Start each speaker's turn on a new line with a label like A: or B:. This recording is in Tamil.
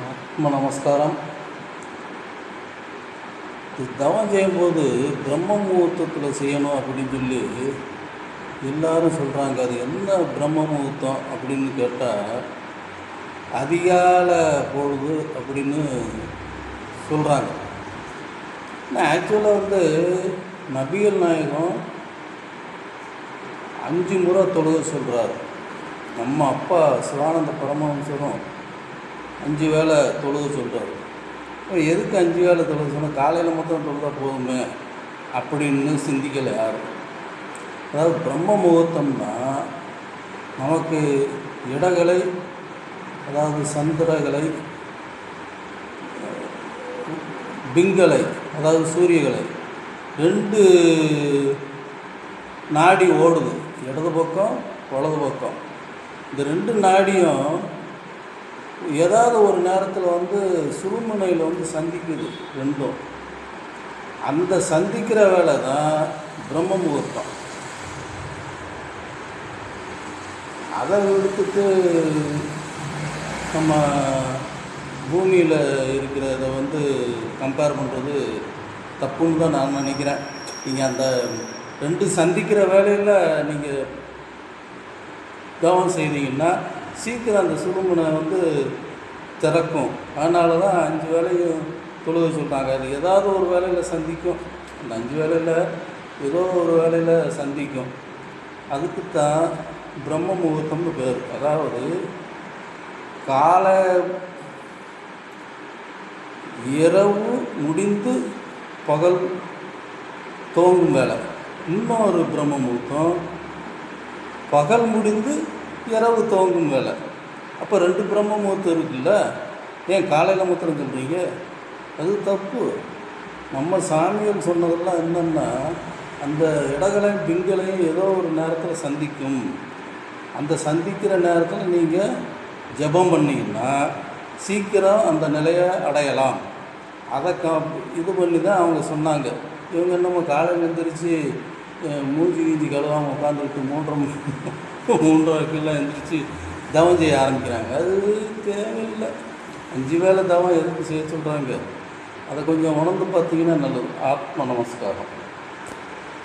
A: ஆத்ம நமஸ்காரம். தவம் செய்யும்போது பிரம்ம முகூர்த்தத்தில் செய்யணும் அப்படின்னு சொல்லி எல்லாரும் சொல்கிறாங்க. அது என்ன பிரம்ம முகூர்த்தம் அப்படின்னு கேட்டால் அதிகால பொழுது அப்படின்னு சொல்கிறாங்க. ஆனால் ஆக்சுவலாக நபிகள் நாயகம் 5 முறை தொழுக சொல்கிறார். நம்ம அப்பா சிவானந்த பரமஹம்சரும் 5 வேளை தொழுக சொல்கிறார். எதுக்கு 5 வேளை தொழுக சொன்னால் காலையில் மட்டும் தொழுதா போதுமே அப்படின்னு சிந்திக்கலை யாரும். அதாவது பிரம்ம முகூர்த்தம்னா நமக்கு இடகலை, அதாவது சந்திரகலை, பிங்கலை, அதாவது சூரியகலை 2 நாடி ஓடுது, இடது பக்கம் வலது பக்கம். இந்த 2 நாடியும் ஏதாவது ஒரு நேரத்தில் சுழுமுனையில் சந்திக்குது ரெண்டும். அந்த சந்திக்கிற வேலை தான் பிரம்ம முகூர்த்தம். அதை எடுத்துட்டு நம்ம பூமியில் இருக்கிறத கம்பேர் பண்ணுறது தப்புன்னு தான் நான் நினைக்கிறேன். நீங்கள் அந்த 2 சந்திக்கிற வேலையில் நீங்கள் கவனம் செய்தீங்கன்னா சீக்கிரம் அந்த சுழுமுனை திறக்கும். அதனால தான் 5 வேலையும் தொழுக சொல்கிறாங்க. அது ஏதாவது ஒரு வேலையில் சந்திக்கும். அந்த 5 வேலையில் ஏதோ ஒரு வேலையில் சந்திக்கும். அதுக்கு தான் பிரம்ம முகூர்த்தம்னு பேர். அதாவது காலை இரவு முடிந்து பகல் துவங்கும் வேலை. இன்னொரு பிரம்ம முகூர்த்தம் பகல் முடிந்து இரவு துவங்கும் வேலை. அப்போ 2 பிரம்ம முகூர்த்தம் இருக்குல்ல, ஏன் காலையில் மாத்திரம் சொல்கிறீங்க? அது தப்பு. நம்ம சாமிகள் சொன்னதெல்லாம் என்னென்னா, அந்த இடகளையும் பிங்களையும் ஏதோ ஒரு நேரத்தில் சந்திக்கும். அந்த சந்திக்கிற நேரத்தில் நீங்கள் ஜபம் பண்ணிங்கன்னா சீக்கிரம் அந்த நிலையை அடையலாம். அதை இது பண்ணி தான் அவங்க சொன்னாங்க. இவங்க என்னமோ காலையில் எழுந்திரிச்சு மூஞ்சி கீஞ்சி கழுவாமல் உட்காந்துக்கிட்டு 3:30 எழுந்திரிச்சு தவம் செய்ய ஆரம்பிக்கிறாங்க. அது தேவையில்லை. 5 வேளை தவம் எதுக்கு செய்ய சொல்கிறாங்க? அதை கொஞ்சம் உணர்ந்து பார்த்தீங்கன்னா நல்லது. ஆத்ம நமஸ்காரம்.